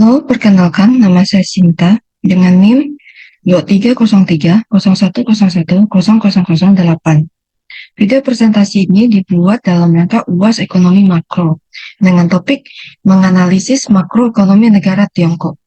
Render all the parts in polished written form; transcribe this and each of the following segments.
Halo, perkenalkan nama saya Sinta dengan NIM 230301010008. Video presentasi ini dibuat dalam rangka UAS Ekonomi Makro dengan topik menganalisis makroekonomi negara Tiongkok.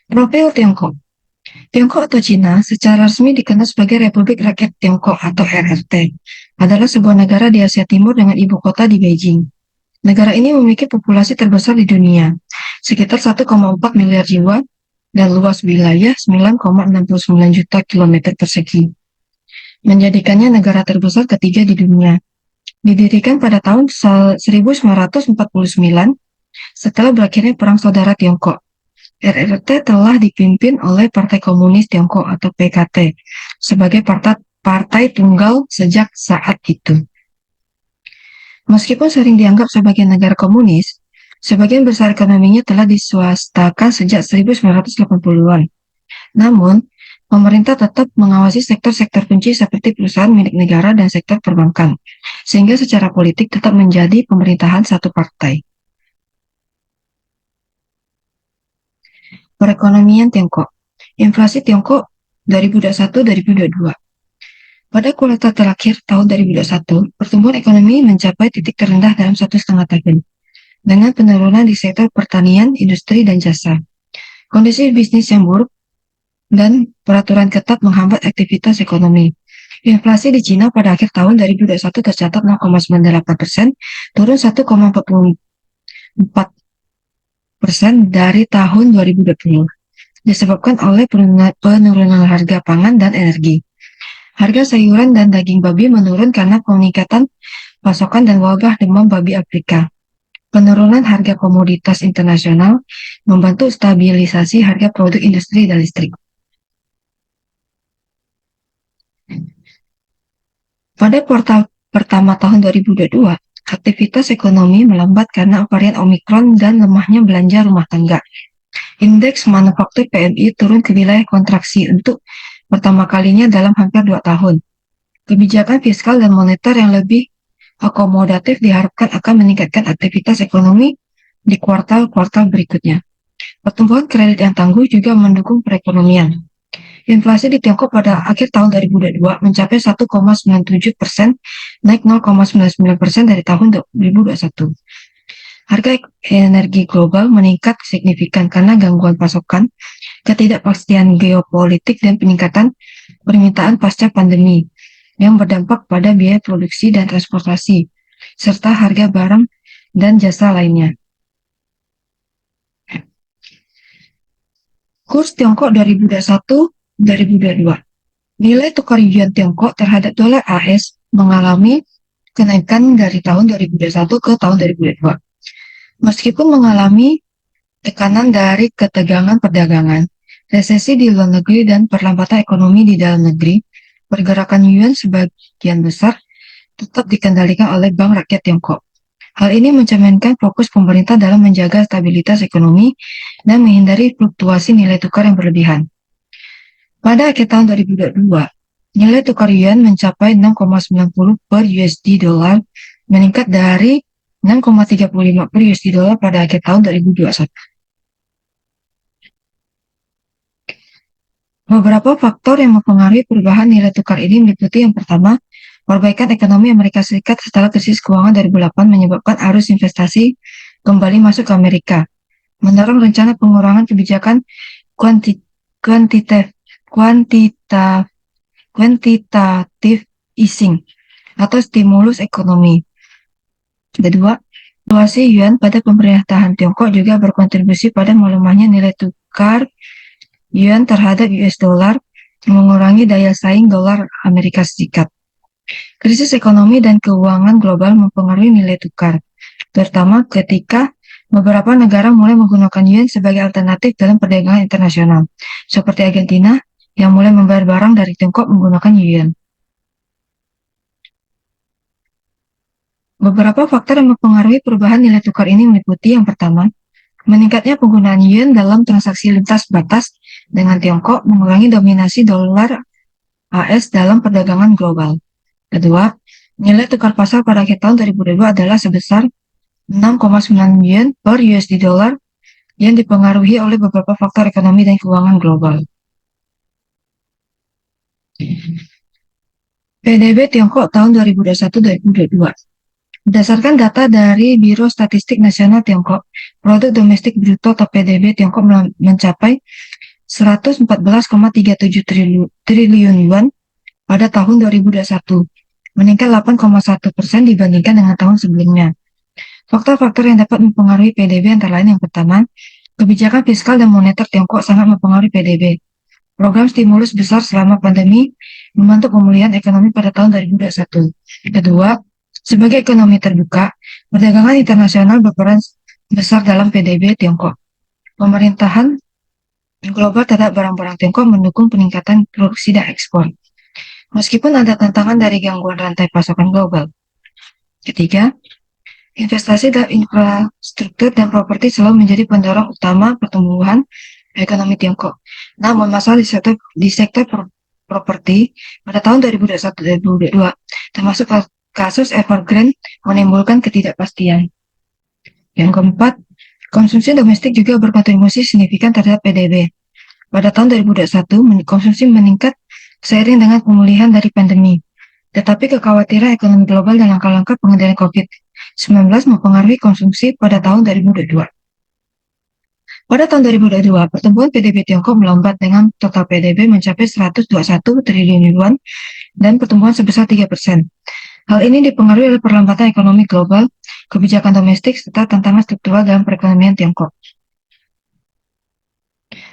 Profil Tiongkok. Tiongkok atau Cina secara resmi dikenal sebagai Republik Rakyat Tiongkok atau RRT, adalah sebuah negara di Asia Timur dengan ibu kota di Beijing. Negara ini memiliki populasi terbesar di dunia, sekitar 1,4 miliar jiwa, dan luas wilayah 9,69 juta kilometer persegi, menjadikannya negara terbesar ketiga di dunia. Didirikan pada tahun 1949 setelah berakhirnya Perang Saudara Tiongkok. RRT telah dipimpin oleh Partai Komunis Tiongkok atau PKT sebagai partai tunggal sejak saat itu. Meskipun sering dianggap sebagai negara komunis, sebagian besar ekonominya telah diswastakan sejak 1980-an. Namun, pemerintah tetap mengawasi sektor-sektor kunci seperti perusahaan milik negara dan sektor perbankan, sehingga secara politik tetap menjadi pemerintahan satu partai. Perekonomian Tiongkok. Inflasi Tiongkok 2021-2022. Pada kuartal terakhir tahun 2021, pertumbuhan ekonomi mencapai titik terendah dalam 1,5 tahun, dengan penurunan di sektor pertanian, industri, dan jasa. Kondisi bisnis yang buruk dan peraturan ketat menghambat aktivitas ekonomi. Inflasi di Cina pada akhir tahun 2021 tercatat 0,98%, turun 1,44% dari tahun 2020, disebabkan oleh penurunan harga pangan dan energi. Harga sayuran dan daging babi menurun karena peningkatan pasokan dan wabah demam babi Afrika. Penurunan harga komoditas internasional membantu stabilisasi harga produk industri dan listrik. Pada kuartal pertama tahun 2022, aktivitas ekonomi melambat karena varian Omikron dan lemahnya belanja rumah tangga. Indeks manufaktur PMI turun ke wilayah kontraksi untuk pertama kalinya dalam hampir 2 tahun. Kebijakan fiskal dan moneter yang lebih akomodatif diharapkan akan meningkatkan aktivitas ekonomi di kuartal-kuartal berikutnya. Pertumbuhan kredit yang tangguh juga mendukung perekonomian. Inflasi di Tiongkok pada akhir tahun 2022 mencapai 1,97%, naik 0,99% dari tahun 2021. Harga energi global meningkat signifikan karena gangguan pasokan, ketidakpastian geopolitik, dan peningkatan permintaan pasca pandemi yang berdampak pada biaya produksi dan transportasi, serta harga barang dan jasa lainnya. Kurs Tiongkok 2021-2022. Nilai tukar yuan Tiongkok terhadap dolar AS mengalami kenaikan dari tahun 2021 ke tahun 2022. Meskipun mengalami tekanan dari ketegangan perdagangan, resesi di luar negeri, dan perlambatan ekonomi di dalam negeri, pergerakan yuan sebagian besar tetap dikendalikan oleh Bank Rakyat Tiongkok. Hal ini mencerminkan fokus pemerintah dalam menjaga stabilitas ekonomi dan menghindari fluktuasi nilai tukar yang berlebihan. Pada akhir tahun 2022, nilai tukar yuan mencapai 6,90 per USD dolar, meningkat dari 6,35 per USD dolar pada akhir tahun 2021. Beberapa faktor yang mempengaruhi perubahan nilai tukar ini meliputi yang pertama, perbaikan ekonomi Amerika Serikat setelah krisis keuangan 2008 menyebabkan arus investasi kembali masuk ke Amerika, mendorong rencana pengurangan kebijakan quantitative easing atau stimulus ekonomi. Kedua, fluktuasi yuan pada pemerintahan Tiongkok juga berkontribusi pada melemahnya nilai tukar yuan terhadap US dollar, mengurangi daya saing dolar Amerika Serikat. Krisis ekonomi dan keuangan global mempengaruhi nilai tukar, terutama ketika beberapa negara mulai menggunakan yuan sebagai alternatif dalam perdagangan internasional, seperti Argentina yang mulai membayar barang dari Tiongkok menggunakan yuan. Beberapa faktor yang mempengaruhi perubahan nilai tukar ini meliputi yang pertama, meningkatnya penggunaan yuan dalam transaksi lintas batas dengan Tiongkok mengurangi dominasi dolar AS dalam perdagangan global. Kedua, nilai tukar pasar pada akhir tahun 2022 adalah sebesar 6,9 yuan per USD dollar yang dipengaruhi oleh beberapa faktor ekonomi dan keuangan global. PDB Tiongkok tahun 2021-2022. Berdasarkan data dari Biro Statistik Nasional Tiongkok, produk domestik bruto atau PDB Tiongkok mencapai 114,37 triliun yuan pada tahun 2021, meningkat 8,1% dibandingkan dengan tahun sebelumnya. Faktor-faktor yang dapat mempengaruhi PDB antara lain yang pertama, kebijakan fiskal dan moneter Tiongkok sangat mempengaruhi PDB. Program stimulus besar selama pandemi membantu pemulihan ekonomi pada tahun 2021. Kedua, sebagai ekonomi terbuka, perdagangan internasional berperan besar dalam PDB Tiongkok. Pemerintahan global terhadap barang-barang Tiongkok mendukung peningkatan produksi dan ekspor, meskipun ada tantangan dari gangguan rantai pasokan global. Ketiga, investasi dalam infrastruktur dan properti selalu menjadi pendorong utama pertumbuhan ekonomi Tiongkok. Namun masalah di sektor properti pada tahun 2021-2022, termasuk kasus Evergrande, menimbulkan ketidakpastian. Yang keempat, konsumsi domestik juga berkontribusi signifikan terhadap PDB. Pada tahun 2021, konsumsi meningkat seiring dengan pemulihan dari pandemi. Tetapi kekhawatiran ekonomi global dan langkah-langkah pengendalian COVID-19 mempengaruhi konsumsi pada tahun 2022. Pada tahun 2022, pertumbuhan PDB Tiongkok melambat dengan total PDB mencapai 121 triliun yuan dan pertumbuhan sebesar 3%. Hal ini dipengaruhi oleh perlambatan ekonomi global, kebijakan domestik, serta tantangan struktural dalam perekonomian Tiongkok.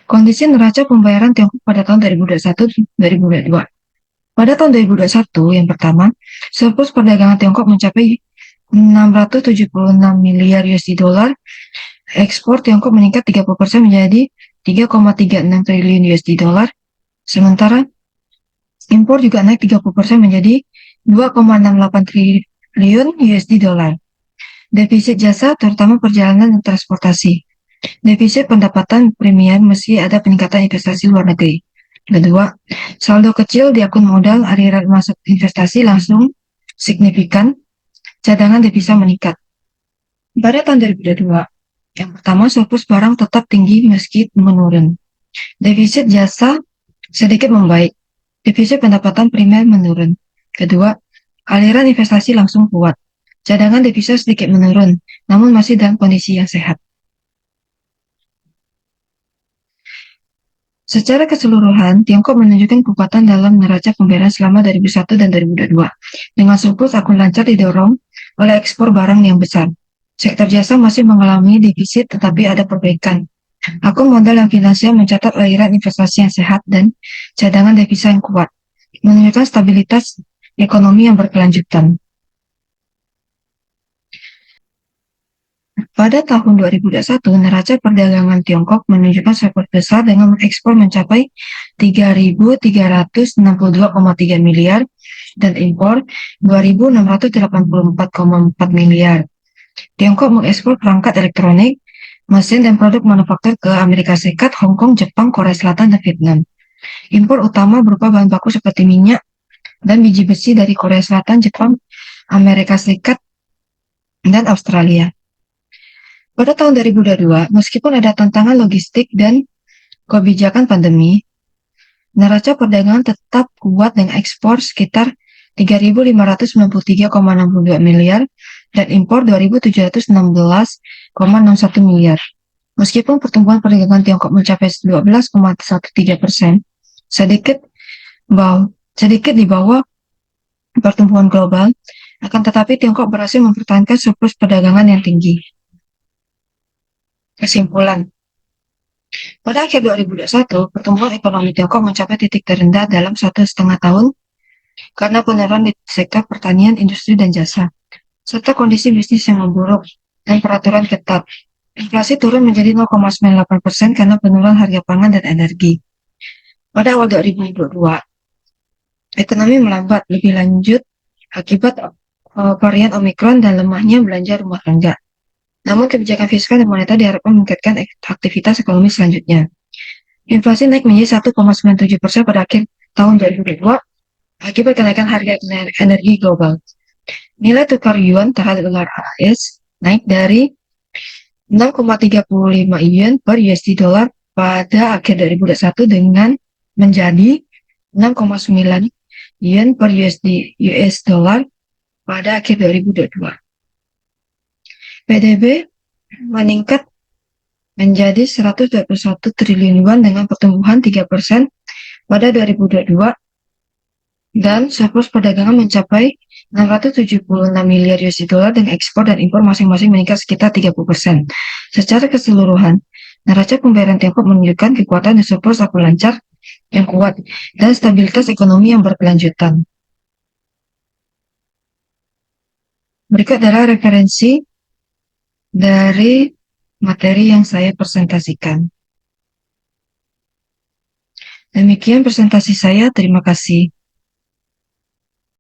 Kondisi neraca pembayaran Tiongkok pada tahun 2021-2022. Pada tahun 2021, yang pertama, surplus perdagangan Tiongkok mencapai 676 miliar USD dollar. Ekspor Tiongkok meningkat 30% menjadi 3,36 triliun USD dollar. Sementara impor juga naik 30% menjadi 2,68 triliun USD dollar. Defisit jasa terutama perjalanan dan transportasi. Defisit pendapatan premium meski ada peningkatan investasi luar negeri. Kedua, saldo kecil di akun modal aliran masuk investasi langsung signifikan, cadangan devisa meningkat. Pada tahun 2022, yang pertama, surplus barang tetap tinggi meski menurun. Defisit jasa sedikit membaik. Defisit pendapatan primer menurun. Kedua, aliran investasi langsung kuat. Cadangan devisa sedikit menurun, namun masih dalam kondisi yang sehat. Secara keseluruhan, Tiongkok menunjukkan kekuatan dalam neraca pembayaran selama 2001 dan 2022. Dengan surplus akun lancar didorong oleh ekspor barang yang besar. Sektor jasa masih mengalami defisit tetapi ada perbaikan. Akun modal yang finansial mencatat aliran investasi yang sehat dan cadangan devisa yang kuat, menunjukkan stabilitas ekonomi yang berkelanjutan. Pada tahun 2021, neraca perdagangan Tiongkok menunjukkan surplus besar dengan ekspor mencapai 3.362,3 miliar dan impor 2.684,4 miliar. Tiongkok mengekspor perangkat elektronik, mesin, dan produk manufaktur ke Amerika Serikat, Hong Kong, Jepang, Korea Selatan, dan Vietnam. Impor utama berupa bahan baku seperti minyak dan biji besi dari Korea Selatan, Jepang, Amerika Serikat, dan Australia. Pada tahun 2022, meskipun ada tantangan logistik dan kebijakan pandemi, neraca perdagangan tetap kuat dengan ekspor sekitar 3.593,62 miliar dan impor 2.716,61 miliar. Meskipun pertumbuhan perdagangan Tiongkok mencapai 12,13%, sedikit di bawah pertumbuhan global, akan tetapi Tiongkok berhasil mempertahankan surplus perdagangan yang tinggi. Kesimpulan, pada akhir 2021, pertumbuhan ekonomi Tiongkok mencapai titik terendah dalam 1,5 tahun karena penurunan di sektor pertanian, industri, dan jasa, serta kondisi bisnis yang memburuk dan peraturan ketat. Inflasi turun menjadi 0,98% karena penurunan harga pangan dan energi. Pada awal 2022, ekonomi melambat lebih lanjut akibat varian Omikron dan lemahnya belanja rumah tangga. Namun kebijakan fiskal dan moneter diharapkan meningkatkan aktivitas ekonomi selanjutnya. Inflasi naik menjadi 1,97% pada akhir tahun 2022 akibat kenaikan harga energi global. Nilai tukar yuan terhadap dolar AS naik dari 6,35 yen per USD dollar pada akhir 2021 dengan menjadi 6,9 yen per US dollar pada akhir 2022. PDB meningkat menjadi 121 triliun yuan dengan pertumbuhan 3% pada 2022 dan surplus perdagangan mencapai 676 miliar USD dollar dan ekspor dan impor masing-masing meningkat sekitar 30%. Secara keseluruhan, neraca pembayaran Tiongkok menunjukkan kekuatan dan surplus laku lancar yang kuat dan stabilitas ekonomi yang berkelanjutan. Berikut adalah referensi dari materi yang saya presentasikan. Demikian presentasi saya, terima kasih.